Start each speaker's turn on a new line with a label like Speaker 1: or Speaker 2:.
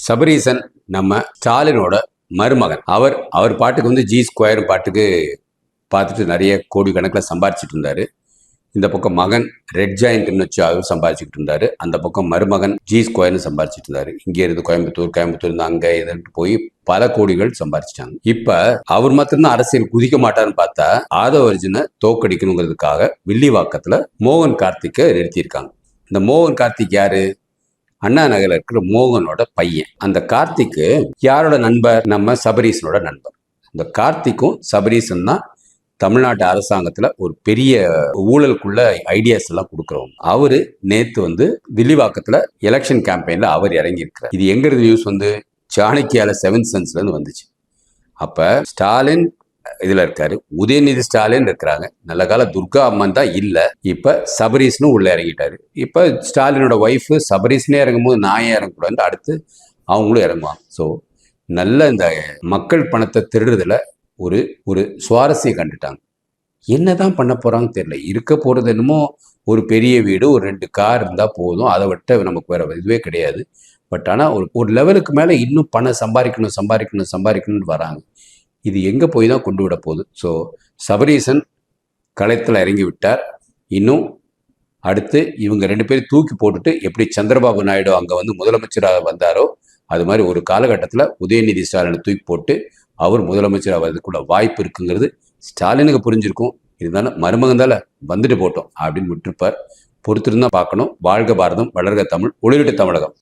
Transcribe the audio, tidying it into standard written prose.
Speaker 1: சபரீசன் நம்ம ஸ்டாலினோட மருமகன். அவர் பாட்டுக்கு வந்து ஜி ஸ்கொயர் பாட்டுக்கு பார்த்துட்டு நிறைய கோடி கணக்கில் சம்பாரிச்சிட்டு இருந்தாரு. இந்த பக்கம் மகன் ரெட் ஜாயிண்ட்னு வச்சு அவர் சம்பாதிச்சுட்டு இருந்தாரு. அந்த பக்கம் மருமகன் ஜி ஸ்கொயர்னு சம்பாதிச்சுட்டு இருந்தாரு. இங்கே இருந்து கோயம்புத்தூர் இருந்து அங்கே இதுன்ட்டு போய் பல கோடிகள் சம்பாதிச்சிட்டாங்க. இப்ப அவர் மாத்திரம் அரசியல் குதிக்க மாட்டாருன்னு பார்த்தா ஆதவ அர்ஜுனை தோக்கடிக்கணுங்கிறதுக்காக வில்லிவாக்கத்துல மோகன் கார்த்திக்கை நிறுத்தியிருக்காங்க. இந்த மோகன் கார்த்திக் யாரு? அண்ணா நகர்ல இருக்கிற மோகனோட பையன். அந்த கார்த்திக்கு யாரோட நண்பர்? நம்ம சபரீசனோட நண்பர். இந்த கார்த்திக்கும் சபரீசன் தான் தமிழ்நாட்டு அரசாங்கத்துல ஒரு பெரிய ஊழலுக்குள்ள ஐடியாஸ் எல்லாம் கொடுக்குறவங்க. அவரு நேத்து வந்து வில்லிவாக்கத்துல எலெக்ஷன் கேம்பெயின்ல அவர் இறங்கி இருக்கிறார். இது எங்க இருந்து நியூஸ் வந்து சாணக்கியால 7th சென்ஸ்ல இருந்து வந்துச்சு. அப்ப ஸ்டாலின் இதுல இருக்காரு, உதயநிதி ஸ்டாலின் இருக்கிறாங்க, நல்ல கால துர்கா அம்மன் தான் இல்ல. இப்ப சபரீசனும் உள்ள இறங்கிட்டாரு. இப்ப ஸ்டாலினோட ஒய்ஃப் சபரீசனே இறங்கும் போது நான் ஏன் இறங்கக்கூடாது, அடுத்து அவங்களும் இறங்குவாங்க. ஸோ நல்ல இந்த மக்கள் பணத்தை திருடுறதுல ஒரு ஒரு சுவாரஸ்யம் கண்டுட்டாங்க. என்னதான் பண்ண போறாங்கன்னு தெரியல. இருக்க போறது என்னமோ ஒரு பெரிய வீடு, ஒரு 2 கார் இருந்தா போதும், அதை விட்ட நமக்கு வேற இதுவே கிடையாது. பட் ஆனா ஒரு லெவலுக்கு மேல இன்னும் பணம் சம்பாதிக்கணும்னு வராங்க. இது எங்க போய் தான் கொண்டு விட போகுது? ஸோ சபரீசன் களத்தில் இறங்கி விட்டார். இன்னும் அடுத்து இவங்க 2 பேரும் தூக்கி போட்டுட்டு எப்படி சந்திரபாபு நாயுடு அங்கே வந்து முதலமைச்சராக வந்தாரோ அது மாதிரி ஒரு காலகட்டத்தில் உதயநிதி ஸ்டாலினை தூக்கி போட்டு அவர் முதலமைச்சராக வர்றதுக்குள்ள வாய்ப்பு இருக்குங்கிறது ஸ்டாலினுக்கு புரிஞ்சிருக்கும். இருந்தாலும் மருமகன் தானே வந்துட்டு போட்டோம் அப்படின்னு விட்டுருப்பார். பொறுத்திருந்தா பார்க்கணும். வாழ்க பாரதம், வளர்க தமிழ், ஒளிவிட்ட தமிழகம்.